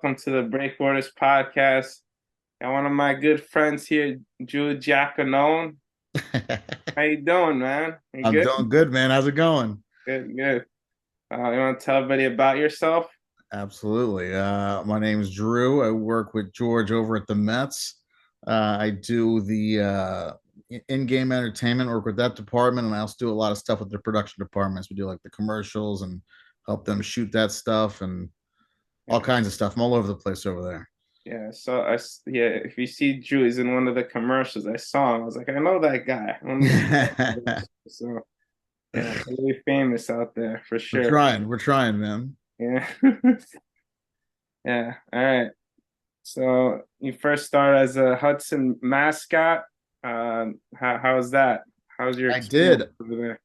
Welcome to the Breakwaters podcast. Got one of my good friends here, Giacalone. How you doing, man? You I'm good? doing good, man. How's it going? Good, good. You want to tell everybody about yourself? Absolutely. My name is Drew. I work with George over at the Mets. I do the in-game entertainment, work with that department, and I also do a lot of stuff with the production departments. We do like the commercials and help them shoot that stuff and all Yeah, kinds of stuff. I'm all over the place over there. yeah. So yeah. If you see Drew, he's in one of the commercials. I saw him. I was like, I know that guy. One of the commercials. So yeah, really famous out there for We're sure. trying. We're trying, man. Yeah, yeah. All right. So you first started as a Hudson mascot. How's that? How's your I experience did. over there?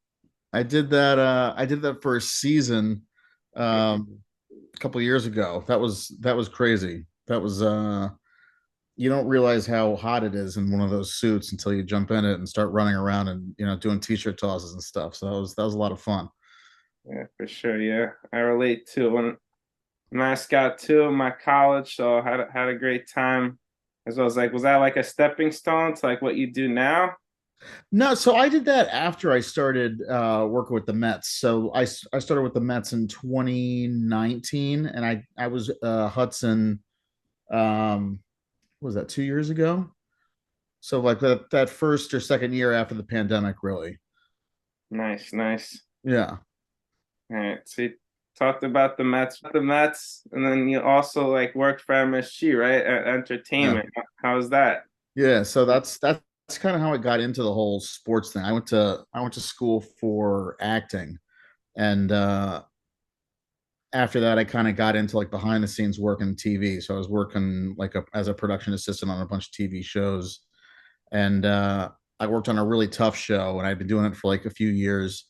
I did that for a season a couple of years ago. That was crazy. That was you don't realize how hot it is in one of those suits until you jump in it and start running around and doing t-shirt tosses and stuff. So that was a lot of fun. Yeah, for sure. Yeah, I relate to when mascot too in my college. So had a great time. As well as like, was that like a stepping stone to like what you do now? No, so I did that after I started working with the Mets. So I started with the Mets in 2019 and I was Hudson what was that 2 years ago? So like that first or second year after the pandemic, really. Nice, nice. Yeah. All right. So you talked about the Mets, and then you also like worked for MSG, right? Yeah. Entertainment. How's that? Yeah, so that's kind of how I got into the whole sports thing. I went to school for acting, and after that, I kind of got into like behind the scenes work in TV. So I was working like as a production assistant on a bunch of TV shows, and I worked on a really tough show, and I'd been doing it for like a few years.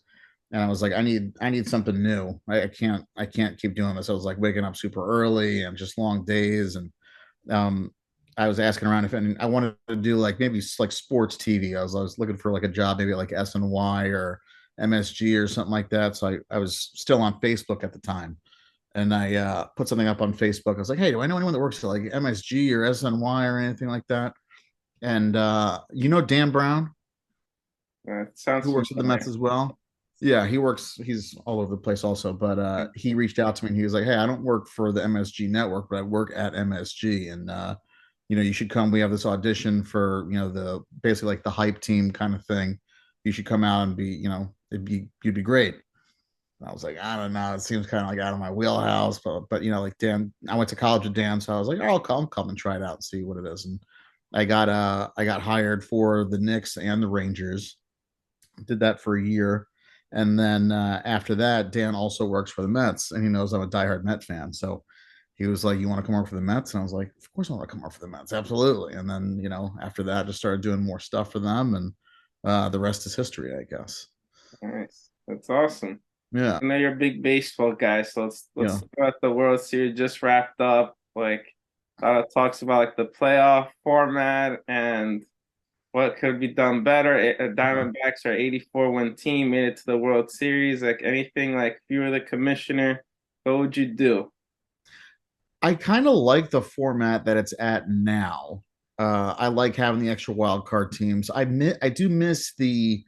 And I was like, I need something new. I can't keep doing this. I was like waking up super early and just long days, and um, I was asking around if any, I wanted to do like maybe like sports TV. I was looking for like a job, maybe like SNY or MSG or something like that. So I was still on Facebook at the time, and I put something up on Facebook. I was like, hey, do I know anyone that works at like MSG or SNY or anything like that? And Dan Brown, Sounds who works at the Mets familiar. as well. Yeah, he's all over the place also, but he reached out to me and he was like, hey, I don't work for the MSG network, but I work at MSG, and you should come. We have this audition for, the basically like the hype team kind of thing. You should come out and be, you'd be great. And I was like, I don't know, it seems kind of like out of my wheelhouse, but like Dan, I went to college with Dan, so I was like, oh, I'll come and try it out and see what it is. And I got hired for the Knicks and the Rangers. Did that for a year. And then after that, Dan also works for the Mets, and he knows I'm a diehard Met fan. So he was like, "You want to come work for the Mets?" And I was like, "Of course I want to come work for the Mets, absolutely." And then after that, I just started doing more stuff for them, and the rest is history, I guess. Nice. That's awesome. Yeah, I know you're a big baseball guy, so let's yeah. talk about the World Series just wrapped up. Like talks about like the playoff format and what could be done better. Diamondbacks are 84 win team, made it to the World Series. Like anything, like if you were the commissioner, what would you do? I kind of like the format that it's at now. I like having the extra wild card teams. I do miss the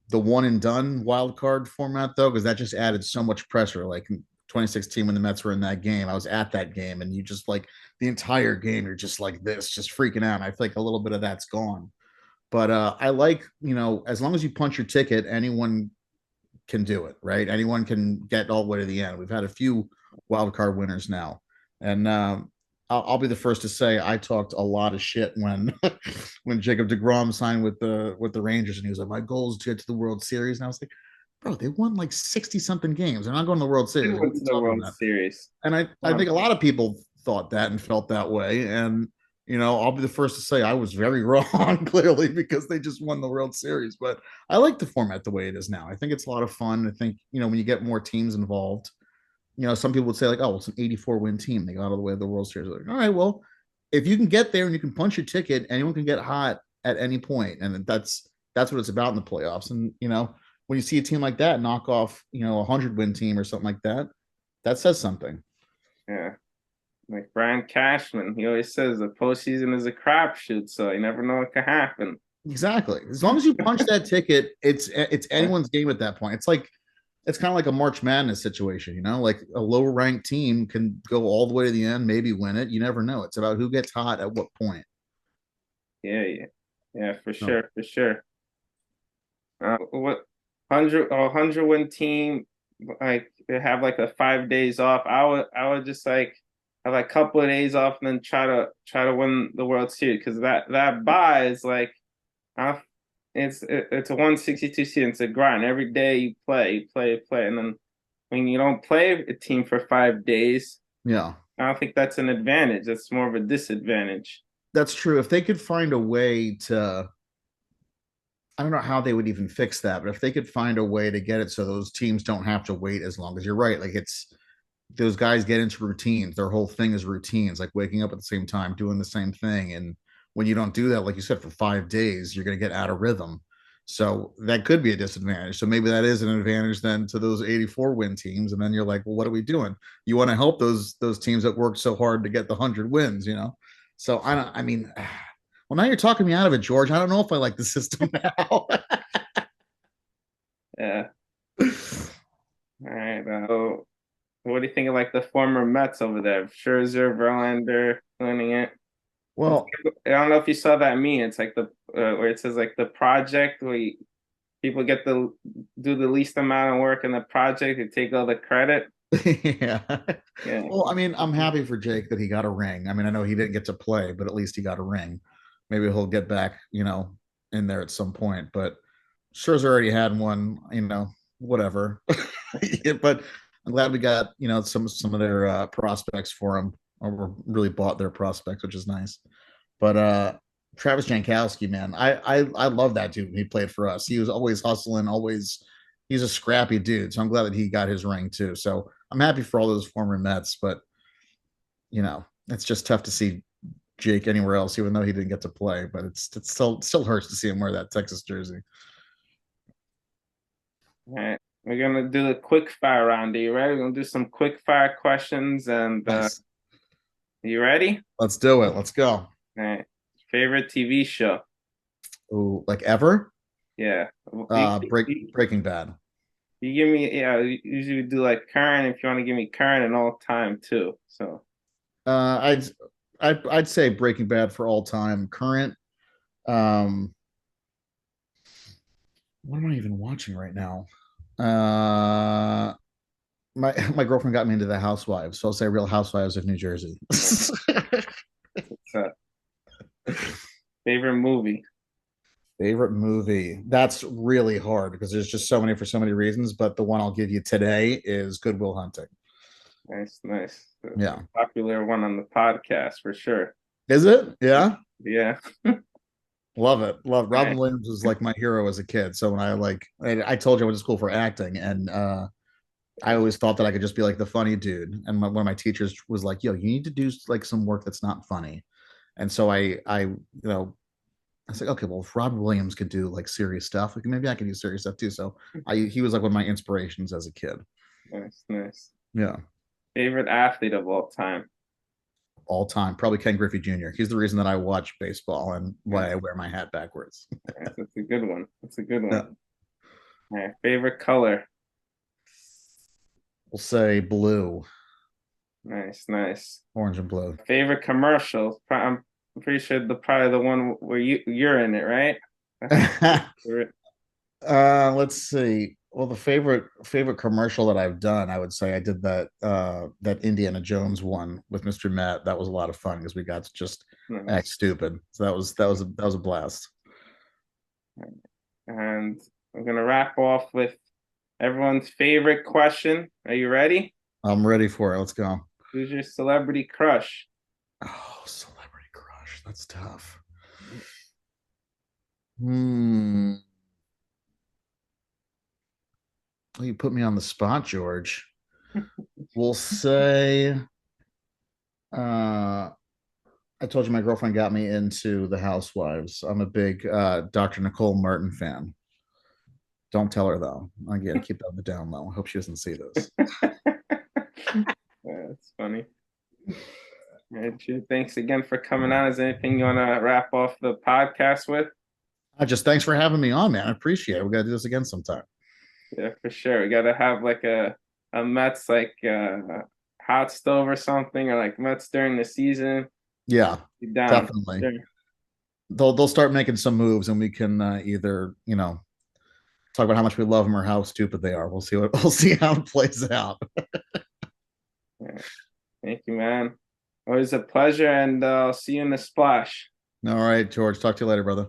one and done wild card format though, because that just added so much pressure. Like in 2016 when the Mets were in that game, I was at that game, and you just like the entire game, you're just like this, just freaking out. And I feel like a little bit of that's gone. But I like, as long as you punch your ticket, anyone can do it, right? Anyone can get all the way to the end. We've had a few wild card winners now, and I'll be the first to say I talked a lot of shit when when Jacob Degrom signed with the Rangers, and he was like, "My goal is to get to the World Series," and I was like, "Bro, they won like 60 something games. They're not going to the World They Series. Like, what went are to you the talking World about?" Series. And I Come think a lot of people thought that and felt that way, and I'll be the first to say I was very wrong, clearly, because they just won the World Series. But I like the format the way it is now. I think it's a lot of fun. I think, when you get more teams involved, some people would say, like, oh, it's an 84 win team. They got all the way to the World Series. Like, all right, well, if you can get there and you can punch your ticket, anyone can get hot at any point. And that's what it's about in the playoffs. And, when you see a team like that knock off, a 100 win team or something like that, that says something. Yeah. Like Brian Cashman, he always says the postseason is a crapshoot, so you never know what could happen. Exactly. As long as you punch that ticket, it's anyone's game at that point. It's kind of like a March Madness situation, you know, like a low ranked team can go all the way to the end, maybe win it. You never know. It's about who gets hot at what point. Yeah, yeah, yeah, for No. sure, for sure. What 100 win team like they have like a 5 days off. I would just like have like a couple of days off and then try to win the World Series because that bye is like uh, it's a 162 season. It's a grind. Every day you play, and then when you don't play a team for 5 days, Yeah, I don't think that's an advantage. That's more of a disadvantage. that's true. If they could find a way to, I don't know how they would even fix that, but if they could find a way to get it so those teams don't have to wait as long as you're right, like it's those guys get into routines. Their whole thing is routines, like waking up at the same time, doing the same thing. And when you don't do that, like you said, for 5 days, you're going to get out of rhythm. So that could be a disadvantage. So maybe that is an advantage then to those 84 win teams. And then you're like, well, what are we doing? You want to help those teams that worked so hard to get the 100 wins, you know? So I don't, I mean, well, now you're talking me out of it, George. I don't know if I like the system now. Yeah. All right. So what do you think of like the former Mets over there? Scherzer, Verlander winning it. It's, Well, I don't know if you saw that meme. It's like the where it says like the project where people get to do the least amount of work in the project to take all the credit. yeah. Yeah. Well, I mean, I'm happy for Jake that he got a ring. I mean, I know he didn't get to play, but at least he got a ring. Maybe he'll get back, in there at some point. But Scherzer already had one, whatever. Yeah, but I'm glad we got, some of their prospects for him, or really bought their prospects, which is nice. But Travis Jankowski, man, I love that dude when he played for us. He was always hustling, always he's a scrappy dude. So I'm glad that he got his ring too. So I'm happy for all those former Mets, but it's just tough to see Jake anywhere else, even though he didn't get to play. But it still hurts to see him wear that Texas jersey. All right. We're gonna do the quick fire round. Are you ready? We're gonna do some quick fire questions and Nice. you ready? Let's do it. Let's go. All right. Favorite TV show? Ooh, like ever? Yeah. You Breaking Bad. you give me yeah, usually we do like current if you want to give me current and all time too. So Uh, I'd I'd say Breaking Bad for all time. Current. Um, what am I even watching right now? My girlfriend got me into the Housewives, so I'll say Real Housewives of New Jersey. it's favorite movie. Favorite movie? That's really hard because there's just so many for so many reasons. But the one I'll give you today is Good Will Hunting. Nice, nice. The Yeah. popular one on the podcast for sure. Is it? Yeah. Yeah. Love it. Love All Robin right. Williams was like my hero as a kid. So when I told you I went to school for acting, and I always thought that I could just be like the funny dude. And one of my teachers was like, "Yo, you need to do like some work that's not funny." And so I was like, okay, well, if Robin Williams could do like serious stuff, like maybe I can do serious stuff too. So he was like one of my inspirations as a kid. Nice, nice. Yeah, Favorite athlete of all time. all time, probably Ken Griffey Jr. He's the reason that I watch baseball and why Nice, I wear my hat backwards. nice. That's a good one. That's a good one. Yeah. All right. Favorite color. We'll say blue, Nice, nice. orange and blue. Favorite commercial. I'm pretty sure probably the one where you're in it, right? Favorite. Let's see. Well, the favorite commercial that I've done, I would say I did that Indiana Jones one with Mr. Matt. That was a lot of fun because we got to just act Nice. stupid. So that was a blast. And I'm gonna wrap off with everyone's favorite question. Are you ready? I'm ready for it. Let's go. Who's your celebrity crush? Oh, celebrity crush. That's tough. Hmm. Well, you put me on the spot, George. We'll say uh I told you my girlfriend got me into the Housewives. I'm a big Dr. Nicole Martin fan. Don't tell her though. I gotta keep that on the down low. I hope she doesn't see this. That's funny. right, Drew, thanks again for coming on. Is there anything you want to wrap off the podcast with? Just thanks for having me on, man. I appreciate it. We got to do this again sometime. Yeah, for sure. We gotta have like a Mets like hot stove or something, or like Mets during the season. Yeah, Be down. definitely. Sure. They'll start making some moves, and we can either talk about how much we love them or how stupid they are. We'll see how it plays out. Yeah. Thank you, man. Always a pleasure, and I'll see you in the splash. All right, George. Talk to you later, brother.